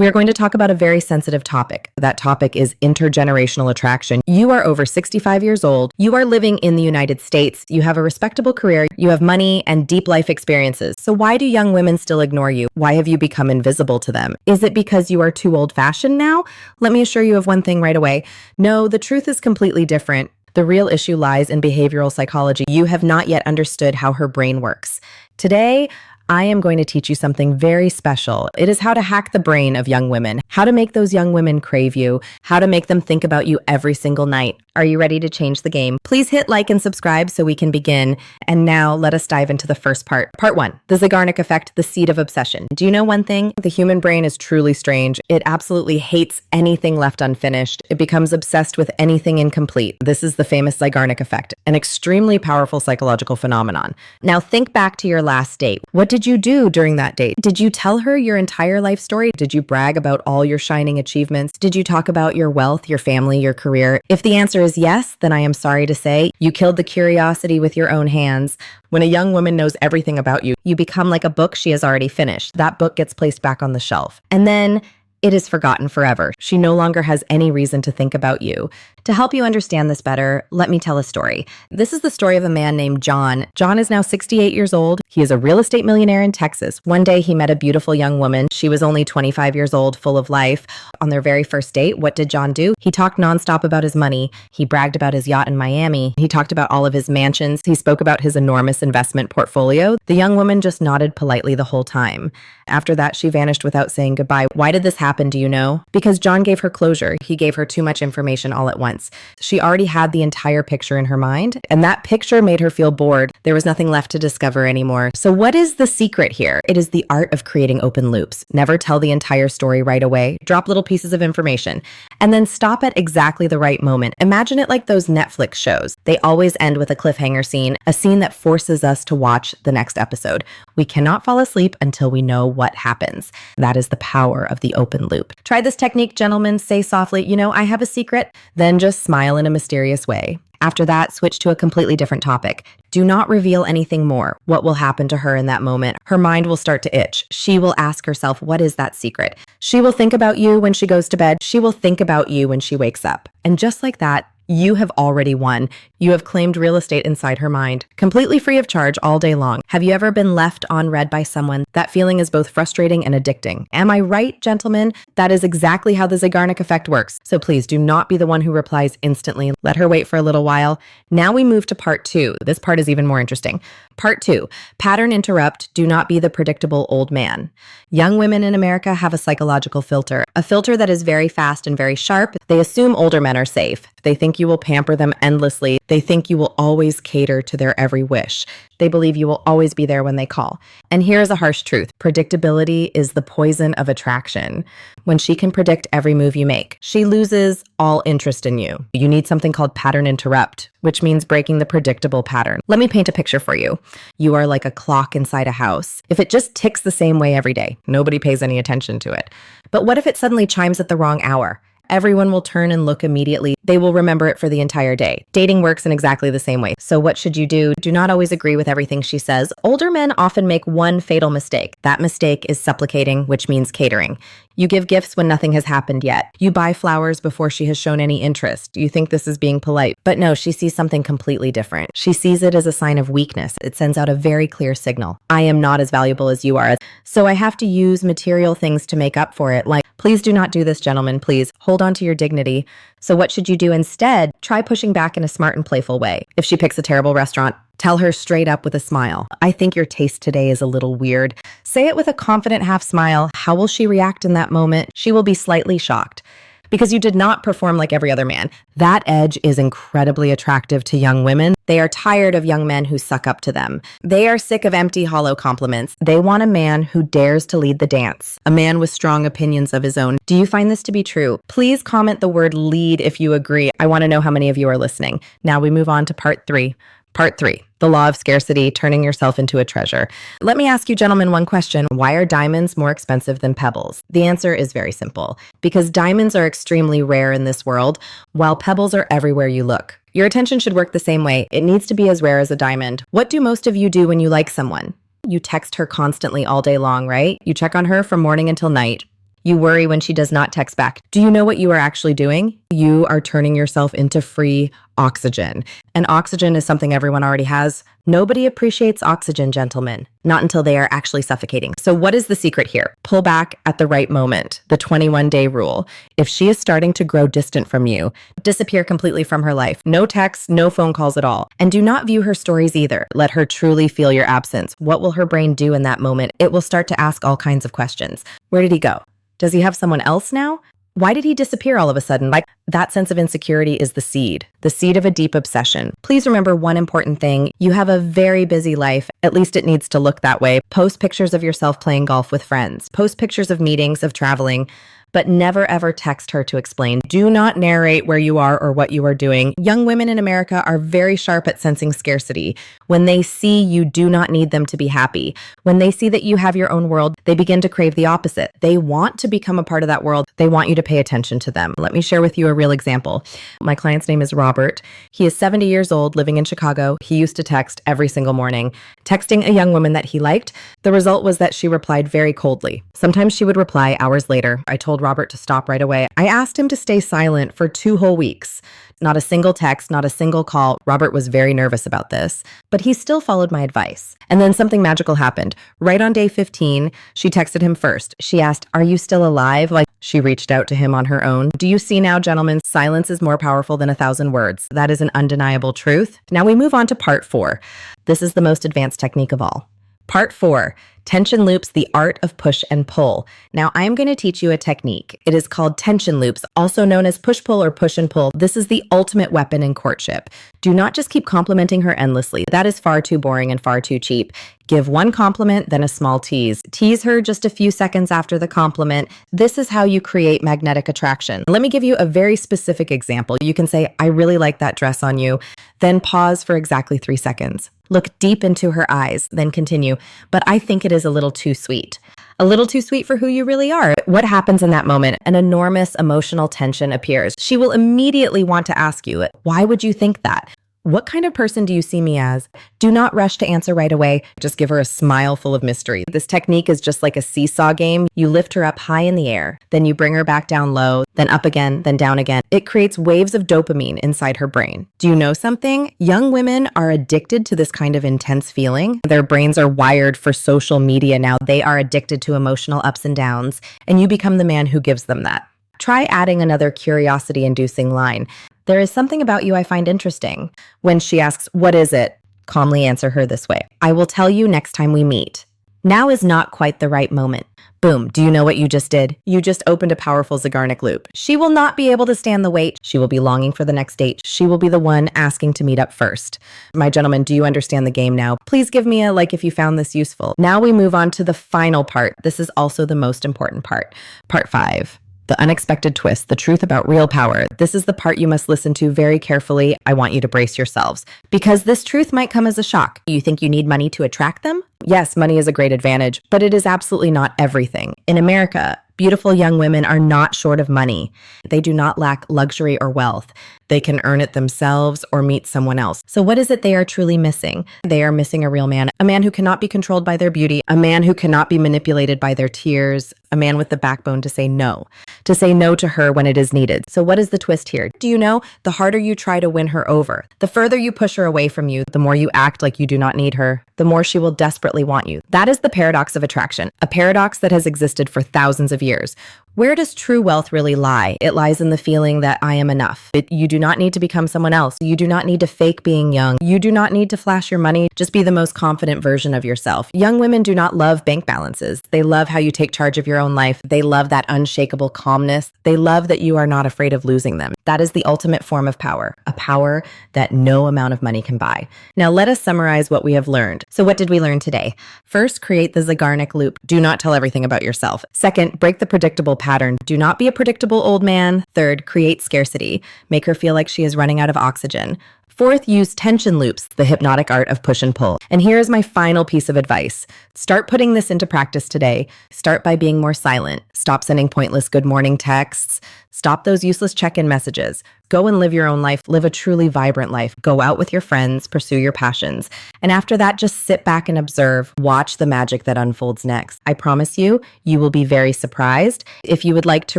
We are going to talk about a very sensitive topic. That topic is intergenerational attraction. You are over 65 years old. You are living in the United States. You have a respectable career. You have money and deep life experiences. So why do young women still ignore you? Why have you become invisible to them? Is it because you are too old-fashioned now? Let me assure you of one thing right away. No, the truth is completely different. The real issue lies in behavioral psychology. You have not yet understood how her brain works. Today, I am going to teach you something very special. It is how to hack the brain of young women, how to make those young women crave you, how to make them think about you every single night. Are you ready to change the game? Please hit like and subscribe so we can begin. And now let us dive into the first part. Part 1, the Zeigarnik Effect, the seed of obsession. Do you know one thing? The human brain is truly strange. It absolutely hates anything left unfinished. It becomes obsessed with anything incomplete. This is the famous Zeigarnik Effect, an extremely powerful psychological phenomenon. Now think back to your last date. What did you do during that date? Did you tell her your entire life story? Did you brag about all your shining achievements? Did you talk about your wealth, your family, your career? If the answer is yes, then I am sorry to say you killed the curiosity with your own hands. When a young woman knows everything about you, you become like a book she has already finished. That book gets placed back on the shelf. And then it is forgotten forever. She no longer has any reason to think about you. To help you understand this better, let me tell a story. This is the story of a man named John. John is now 68 years old. He is a real estate millionaire in Texas. One day he met a beautiful young woman. She was only 25 years old, full of life. On their very first date, what did John do? He talked nonstop about his money. He bragged about his yacht in Miami. He talked about all of his mansions. He spoke about his enormous investment portfolio. The young woman just nodded politely the whole time. After that, she vanished without saying goodbye. Why did this happen, do you know? Because John gave her closure. He gave her too much information all at once. She already had the entire picture in her mind, and that picture made her feel bored. There was nothing left to discover anymore. So what is the secret here? It is the art of creating open loops. Never tell the entire story right away. Drop little pieces of information, and then stop at exactly the right moment. Imagine it like those Netflix shows. They always end with a cliffhanger scene, a scene that forces us to watch the next episode. We cannot fall asleep until we know what happens. That is the power of the open loop. Try this technique, gentlemen. Say softly, you know, I have a secret. Then just smile in a mysterious way. After that, switch to a completely different topic. Do not reveal anything more. What will happen to her in that moment? Her mind will start to itch. She will ask herself, what is that secret? She will think about you when she goes to bed. She will think about you when she wakes up. And just like that, you have already won. You have claimed real estate inside her mind, completely free of charge all day long. Have you ever been left unread by someone? That feeling is both frustrating and addicting. Am I right, gentlemen? That is exactly how the Zeigarnik Effect works. So please do not be the one who replies instantly. Let her wait for a little while. Now we move to part 2. This part is even more interesting. Part 2, pattern interrupt, do not be the predictable old man. Young women in America have a psychological filter, a filter that is very fast and very sharp. They assume older men are safe. They think you will pamper them endlessly. They think you will always cater to their every wish. They believe you will always be there when they call. And here is a harsh truth. Predictability is the poison of attraction. When she can predict every move you make, she loses all interest in you. You need something called pattern interrupt, which means breaking the predictable pattern. Let me paint a picture for you. You are like a clock inside a house. If it just ticks the same way every day, nobody pays any attention to it. But what if it suddenly chimes at the wrong hour? Everyone will turn and look immediately. They will remember it for the entire day. Dating works in exactly the same way. So what should you do? Do not always agree with everything she says. Older men often make one fatal mistake. That mistake is supplicating, which means catering. You give gifts when nothing has happened yet. You buy flowers before she has shown any interest. You think this is being polite. But no, she sees something completely different. She sees it as a sign of weakness. It sends out a very clear signal. I am not as valuable as you are. So I have to use material things to make up for it. Like, please do not do this, gentlemen. Please hold on to your dignity. So what should you do instead? Try pushing back in a smart and playful way. If she picks a terrible restaurant, tell her straight up with a smile, I think your taste today is a little weird. Say it with a confident half smile. How will she react in that moment? She will be slightly shocked. Because you did not perform like every other man. That edge is incredibly attractive to young women. They are tired of young men who suck up to them. They are sick of empty, hollow compliments. They want a man who dares to lead the dance, a man with strong opinions of his own. Do you find this to be true? Please comment the word lead if you agree. I want to know how many of you are listening. Now we move on to part 3. Part 3, the law of scarcity, turning yourself into a treasure. Let me ask you gentlemen one question. Why are diamonds more expensive than pebbles? The answer is very simple. Because diamonds are extremely rare in this world, while pebbles are everywhere you look. Your attention should work the same way. It needs to be as rare as a diamond. What do most of you do when you like someone? You text her constantly all day long, right? You check on her from morning until night. You worry when she does not text back. Do you know what you are actually doing? You are turning yourself into free oxygen. And oxygen is something everyone already has. Nobody appreciates oxygen, gentlemen, not until they are actually suffocating. So what is the secret here? Pull back at the right moment, the 21-day rule. If she is starting to grow distant from you, disappear completely from her life. No texts, no phone calls at all. And do not view her stories either. Let her truly feel your absence. What will her brain do in that moment? It will start to ask all kinds of questions. Where did he go? Does he have someone else now? Why did he disappear all of a sudden? Like, that sense of insecurity is the seed of a deep obsession. Please remember one important thing. You have a very busy life. At least it needs to look that way. Post pictures of yourself playing golf with friends. Post pictures of meetings, of traveling. But never ever text her to explain. Do not narrate where you are or what you are doing. Young women in America are very sharp at sensing scarcity. When they see you do not need them to be happy, when they see that you have your own world, they begin to crave the opposite. They want to become a part of that world. They want you to pay attention to them. Let me share with you a real example. My client's name is Robert. He is 70 years old, living in Chicago. He used to text every single morning, texting a young woman that he liked. The result was that she replied very coldly. Sometimes she would reply hours later. I told Robert to stop right away. I asked him to stay silent for 2 whole weeks. Not a single text, not a single call. Robert was very nervous about this, but he still followed my advice. And then something magical happened. Right on day 15, she texted him first. She asked, "Are you still alive?" Like she reached out to him on her own. Do you see now, gentlemen, silence is more powerful than 1,000 words. That is an undeniable truth. Now we move on to part 4. This is the most advanced technique of all. Part 4, tension loops, the art of push and pull. Now, I am going to teach you a technique. It is called tension loops, also known as push-pull or push and pull. This is the ultimate weapon in courtship. Do not just keep complimenting her endlessly. That is far too boring and far too cheap. Give one compliment, then a small tease. Tease her just a few seconds after the compliment. This is how you create magnetic attraction. Let me give you a very specific example. You can say, "I really like that dress on you." Then pause for exactly 3 seconds. Look deep into her eyes, then continue. "But I think it is a little too sweet." A little too sweet for who you really are. What happens in that moment? An enormous emotional tension appears. She will immediately want to ask you, "Why would you think that? What kind of person do you see me as?" Do not rush to answer right away. Just give her a smile full of mystery. This technique is just like a seesaw game. You lift her up high in the air, then you bring her back down low, then up again, then down again. It creates waves of dopamine inside her brain. Do you know something? Young women are addicted to this kind of intense feeling. Their brains are wired for social media now. They are addicted to emotional ups and downs, and you become the man who gives them that. Try adding another curiosity-inducing line. "There is something about you I find interesting." When she asks, "What is it?" calmly answer her this way. "I will tell you next time we meet." Now is not quite the right moment. Boom. Do you know what you just did? You just opened a powerful Zeigarnik loop. She will not be able to stand the wait. She will be longing for the next date. She will be the one asking to meet up first. My gentlemen, do you understand the game now? Please give me a like if you found this useful. Now we move on to the final part. This is also the most important part. Part 5. The unexpected twist, the truth about real power. This is the part you must listen to very carefully. I want you to brace yourselves, because this truth might come as a shock. You think you need money to attract them? Yes, money is a great advantage, but it is absolutely not everything. In America, beautiful young women are not short of money. They do not lack luxury or wealth. They can earn it themselves or meet someone else. So what is it they are truly missing? They are missing a real man, a man who cannot be controlled by their beauty, a man who cannot be manipulated by their tears, a man with the backbone to say no to her when it is needed. So what is the twist here? Do you know, the harder you try to win her over, the further you push her away from you, the more you act like you do not need her, the more she will desperately want you. That is the paradox of attraction, a paradox that has existed for thousands of years. Where does true wealth really lie? It lies in the feeling that I am enough. You do not need to become someone else. You do not need to fake being young. You do not need to flash your money. Just be the most confident version of yourself. Young women do not love bank balances. They love how you take charge of your own life. They love that unshakable calmness. They love that you are not afraid of losing them. That is the ultimate form of power, a power that no amount of money can buy. Now let us summarize what we have learned. So what did we learn today? First, create the Zeigarnik loop. Do not tell everything about yourself. Second, break the predictable pattern. Do not be a predictable old man. Third, create scarcity. Make her feel like she is running out of oxygen. Fourth, use tension loops, the hypnotic art of push and pull. And here is my final piece of advice. Start putting this into practice today. Start by being more silent. Stop sending pointless good morning texts. Stop those useless check-in messages. Go and live your own life, live a truly vibrant life. Go out with your friends, pursue your passions. And after that, just sit back and observe, watch the magic that unfolds next. I promise you, you will be very surprised. If you would like to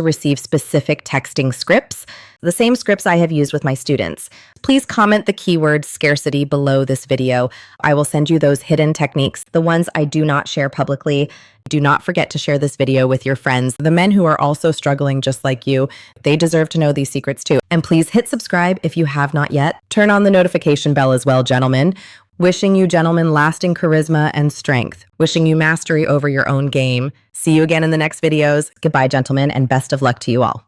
receive specific texting scripts, the same scripts I have used with my students, please comment the keyword scarcity below this video. I will send you those hidden techniques, the ones I do not share publicly. Do not forget to share this video with your friends. The men who are also struggling just like you, they deserve to know these secrets too. And please hit subscribe if you have not yet. Turn on the notification bell as well, gentlemen. Wishing you, gentlemen, lasting charisma and strength. Wishing you mastery over your own game. See you again in the next videos. Goodbye, gentlemen, and best of luck to you all.